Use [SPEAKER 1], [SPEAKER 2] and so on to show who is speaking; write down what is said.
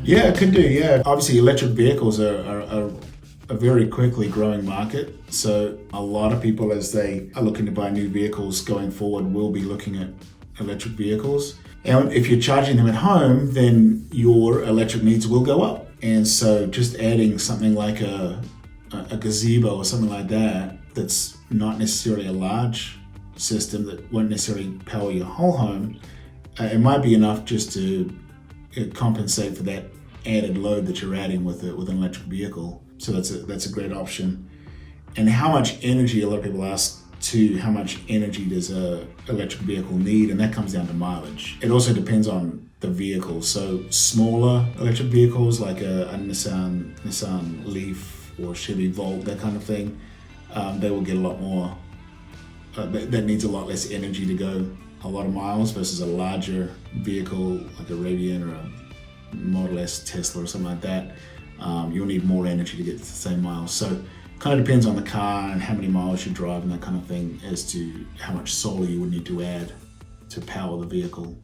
[SPEAKER 1] Yeah, it could do. Yeah, obviously, electric vehicles are a very quickly growing market. So a lot of people, as they are looking to buy new vehicles going forward, will be looking at electric vehicles. And if you're charging them at home, then your electric needs will go up. And so just adding something like a gazebo or something like that, that's not necessarily a large system that won't necessarily power your whole home, it might be enough just to compensate for that added load that you're adding with an electric vehicle. So that's a great option. And how much energy, a lot of people ask too, how much energy does a electric vehicle need? And that comes down to mileage. It also depends on the vehicle. So smaller electric vehicles like a Nissan Leaf or Chevy Volt, that kind of thing, they will get a lot more, that needs a lot less energy to go a lot of miles versus a larger vehicle like a Rivian or a Model S Tesla or something like that. You'll need more energy to get to the same miles. So it kind of depends on the car and how many miles you drive and that kind of thing as to how much solar you would need to add to power the vehicle.